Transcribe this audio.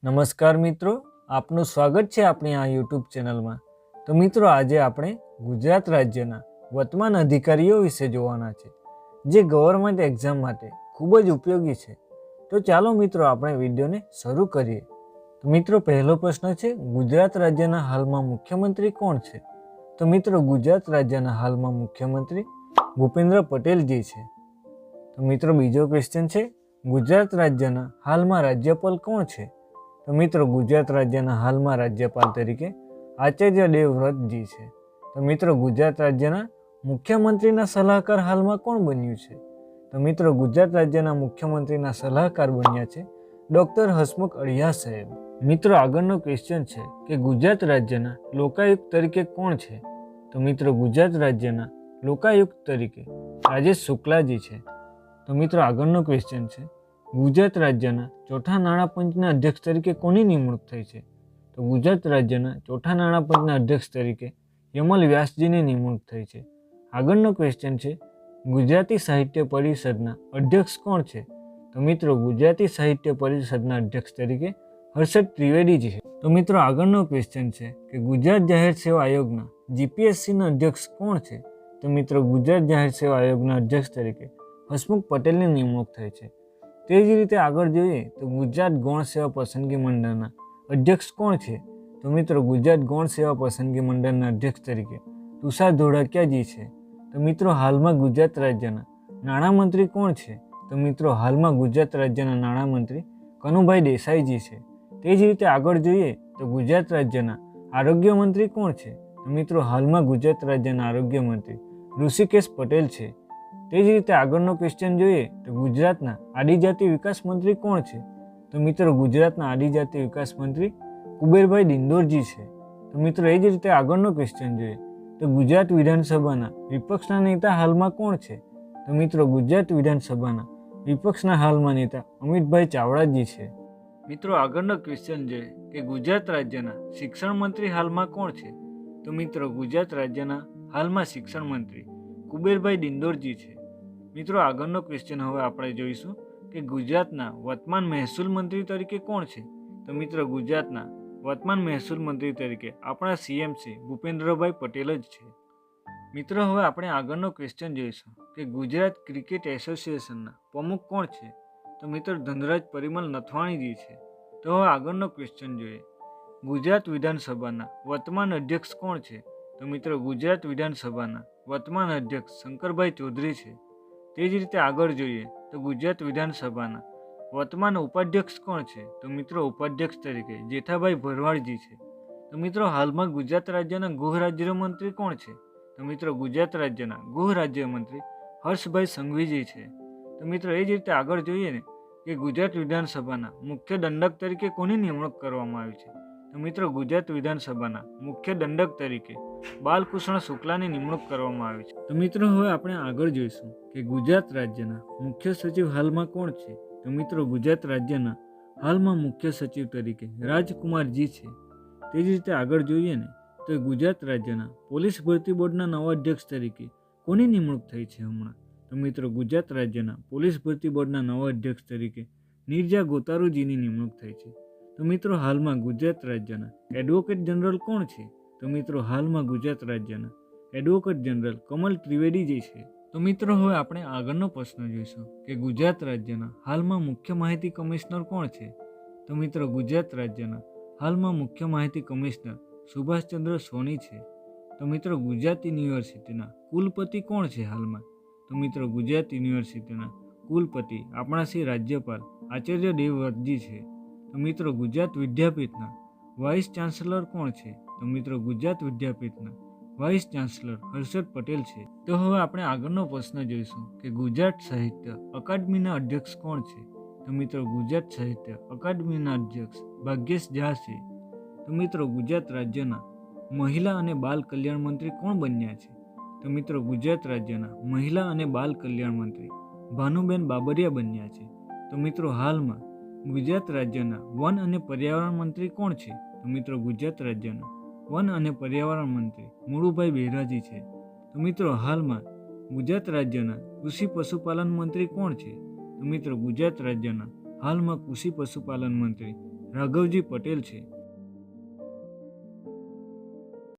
નમસ્કાર મિત્રો, આપનું સ્વાગત છે આપણી આ યુટ્યુબ ચેનલમાં. તો મિત્રો, આજે આપણે ગુજરાત રાજ્યના વર્તમાન અધિકારીઓ વિશે જોવાના છે, જે ગવર્મેન્ટ એક્ઝામ માટે ખૂબ જ ઉપયોગી છે. તો ચાલો મિત્રો, આપણે વિડીયોને શરૂ કરીએ. તો મિત્રો, પહેલો પ્રશ્ન છે, ગુજરાત રાજ્યના હાલમાં મુખ્યમંત્રી કોણ છે? તો મિત્રો, ગુજરાત રાજ્યના હાલમાં મુખ્યમંત્રી ભૂપેન્દ્ર પટેલજી છે. તો મિત્રો, બીજો ક્વેશ્ચન છે, ગુજરાત રાજ્યના હાલમાં રાજ્યપાલ કોણ છે? તો મિત્રો, ગુજરાત રાજ્યના હાલમાં રાજ્યપાલ તરીકે આચાર્ય દેવવ્રતજી છે. તો મિત્રો, ગુજરાત રાજ્યના મુખ્યમંત્રીના સલાહકાર હાલમાં કોણ બન્યું છે? તો મિત્રો, ગુજરાત રાજ્યના મુખ્યમંત્રીના સલાહકાર બન્યા છે ડૉક્ટર હસમુખ અઢિયા સાહેબ. મિત્રો, આગળનો ક્વેશ્ચન છે કે ગુજરાત રાજ્યના લોકાયુક્ત તરીકે કોણ છે? તો મિત્રો, ગુજરાત રાજ્યના લોકાયુક્ત તરીકે રાજેશ શુક્લાજી છે. તો મિત્રો, આગળનો ક્વેશ્ચન છે, ગુજરાત રાજ્યના ચોથા નાણાપંચના અધ્યક્ષ તરીકે કોની નિમણૂક થઈ છે? તો ગુજરાત રાજ્યના ચોથા નાણાપંચના અધ્યક્ષ તરીકે યમલ વ્યાસજીની નિમણૂક થઈ છે. આગળનો ક્વેશ્ચન છે, ગુજરાતી સાહિત્ય પરિષદના અધ્યક્ષ કોણ છે? તો મિત્રો, ગુજરાતી સાહિત્ય પરિષદના અધ્યક્ષ તરીકે હર્ષદ ત્રિવેદીજી છે. તો મિત્રો, આગળનો ક્વેશ્ચન છે કે ગુજરાત જાહેર સેવા આયોગના જીપીએસસીના અધ્યક્ષ કોણ છે? તો મિત્રો, ગુજરાત જાહેર સેવા આયોગના અધ્યક્ષ તરીકે હસમુખ પટેલની નિમણૂક થઈ છે. તે જ રીતે આગળ જોઈએ તો ગુજરાત ગૌણ સેવા પસંદગી મંડળના અધ્યક્ષ કોણ છે? તો મિત્રો, ગુજરાત ગૌણ સેવા પસંદગી મંડળના અધ્યક્ષ તરીકે તુષાર ધોળકિયાજી છે. તો મિત્રો, હાલમાં ગુજરાત રાજ્યના નાણામંત્રી કોણ છે? તો મિત્રો, હાલમાં ગુજરાત રાજ્યના નાણામંત્રી કનુભાઈ દેસાઈજી છે. તે જ રીતે આગળ જોઈએ તો ગુજરાત રાજ્યના આરોગ્ય મંત્રી કોણ છે? તો મિત્રો, હાલમાં ગુજરાત રાજ્યના આરોગ્ય મંત્રી ઋષિકેશ પટેલ છે. તે જ રીતે આગળનો ક્વેશ્ચન જોઈએ તો ગુજરાતના આદિજાતિ વિકાસ મંત્રી કોણ છે? તો મિત્રો, ગુજરાતના આદિજાતિ વિકાસ મંત્રી કુબેરભાઈ દિંડોરજી છે. તો મિત્રો, એ જ રીતે આગળનો ક્વેશ્ચન જોઈએ તો ગુજરાત વિધાનસભાના વિપક્ષના નેતા હાલમાં કોણ છે? તો મિત્રો, ગુજરાત વિધાનસભાના વિપક્ષના હાલમાં નેતા અમિતભાઈ ચાવડાજી છે. મિત્રો, આગળનો ક્વેશ્ચન છે કે ગુજરાત રાજ્યના શિક્ષણ મંત્રી હાલમાં કોણ છે? તો મિત્રો, ગુજરાત રાજ્યના હાલમાં શિક્ષણ મંત્રી કુબેરભાઈ દિંડોરજી છે. મિત્રો, આગળનો ક્વેશ્ચન હવે આપણે જોઈશું કે ગુજરાતના વર્તમાન મહેસૂલ મંત્રી તરીકે કોણ છે? તો મિત્રો, ગુજરાતના વર્તમાન મહેસૂલ મંત્રી તરીકે આપણા સીએમ શ્રી ભૂપેન્દ્રભાઈ પટેલ જ છે. મિત્રો, હવે આપણે આગળનો ક્વેશ્ચન જોઈશું કે ગુજરાત ક્રિકેટ એસોસિએશનના પ્રમુખ કોણ છે? તો મિત્રો, ધનરાજ પરિમલ નથવાણીજી છે. તો હવે આગળનો ક્વેશ્ચન જોઈએ, ગુજરાત વિધાનસભાના વર્તમાન અધ્યક્ષ કોણ છે? તો મિત્રો, ગુજરાત વિધાનસભાના વર્તમાન અધ્યક્ષ શંકરભાઈ ચૌધરી છે. તે જ રીતે આગળ જોઈએ તો ગુજરાત વિધાનસભાના વર્તમાન ઉપાધ્યક્ષ કોણ છે? તો મિત્રો, ઉપાધ્યક્ષ તરીકે જેઠાભાઈ ભરવાડજી છે. તો મિત્રો, હાલમાં ગુજરાત રાજ્યના ગૃહ રાજ્યમંત્રી કોણ છે? તો મિત્રો, ગુજરાત રાજ્યના ગૃહ રાજ્યમંત્રી હર્ષભાઈ સંઘવીજી છે. તો મિત્રો, એ જ રીતે આગળ જોઈએ ને કે ગુજરાત વિધાનસભાના મુખ્ય દંડક તરીકે કોની નિમણૂક કરવામાં આવી છે? તો મિત્રો, ગુજરાત વિધાનસભાના મુખ્ય દંડક તરીકે બાલકૃષ્ણ શુક્લાની નિમણૂક કરવામાં આવી છે. તો મિત્રો, હવે આપણે આગળ જોઈશું કે ગુજરાત રાજ્યના મુખ્ય સચિવ હાલમાં કોણ છે? તો મિત્રો, ગુજરાત રાજ્યના હાલમાં મુખ્ય સચિવ તરીકે રાજકુમારજી છે. તે જ રીતે આગળ જોઈએ ને તો ગુજરાત રાજ્યના પોલીસ ભરતી બોર્ડના નવા અધ્યક્ષ તરીકે કોની નિમણૂક થઈ છે હમણાં? તો મિત્રો, ગુજરાત રાજ્યના પોલીસ ભરતી બોર્ડના નવા અધ્યક્ષ તરીકે નીરજા ગોતારુજીની નિમણૂક થઈ છે. તો મિત્રો, હાલમાં ગુજરાત રાજ્યના એડવોકેટ જનરલ કોણ છે? તો મિત્રો, હાલમાં ગુજરાત રાજ્યના એડવોકેટ જનરલ કમલ ત્રિવેદીજી છે. તો મિત્રો, હવે આપણે આગળનો પ્રશ્ન જોઈશું કે ગુજરાત રાજ્યના હાલમાં મુખ્ય માહિતી કમિશનર કોણ છે? તો મિત્રો, ગુજરાત રાજ્યના હાલમાં મુખ્ય માહિતી કમિશનર સુભાષચંદ્ર સોની છે. તો મિત્રો, ગુજરાત યુનિવર્સિટીના કુલપતિ કોણ છે હાલમાં? તો મિત્રો, ગુજરાત યુનિવર્સિટીના કુલપતિ આપણા શ્રી રાજ્યપાલ આચાર્ય દેવવ્રતજી છે. તો મિત્રો, ગુજરાત વિદ્યાપીઠના વાઇસ ચાન્સલર કોણ છે? તો મિત્રો, ગુજરાત વિદ્યાપીઠના વાઇસ ચાન્સલર હર્ષદ પટેલ છે. તો હવે આપણે આગળનો પ્રશ્ન જોઈશું કે ગુજરાત સાહિત્ય અકાદમીના અધ્યક્ષ કોણ છે? તો મિત્રો, ગુજરાત સાહિત્ય અકાદમીના અધ્યક્ષ ભાગ્યેશ ઝા છે. તો મિત્રો, ગુજરાત રાજ્યના મહિલા અને બાલ કલ્યાણ મંત્રી કોણ બન્યા છે? તો મિત્રો, ગુજરાત રાજ્યના મહિલા અને બાલ કલ્યાણ મંત્રી ભાનુબેન બાબરિયા બન્યા છે. તો મિત્રો, હાલમાં ગુજરાત રાજ્યના વન અને પર્યાવરણ મંત્રી કોણ છે? તો મિત્રો, ગુજરાત રાજ્યના વન અને પર્યાવરણ મંત્રી મુળુભાઈ બહેરાજી છે. તો મિત્રો, હાલમાં ગુજરાત રાજ્યના કૃષિ પશુપાલન મંત્રી કોણ છે? તો મિત્રો, ગુજરાત રાજ્યના હાલમાં કૃષિ પશુપાલન મંત્રી રાઘવજી પટેલ છે,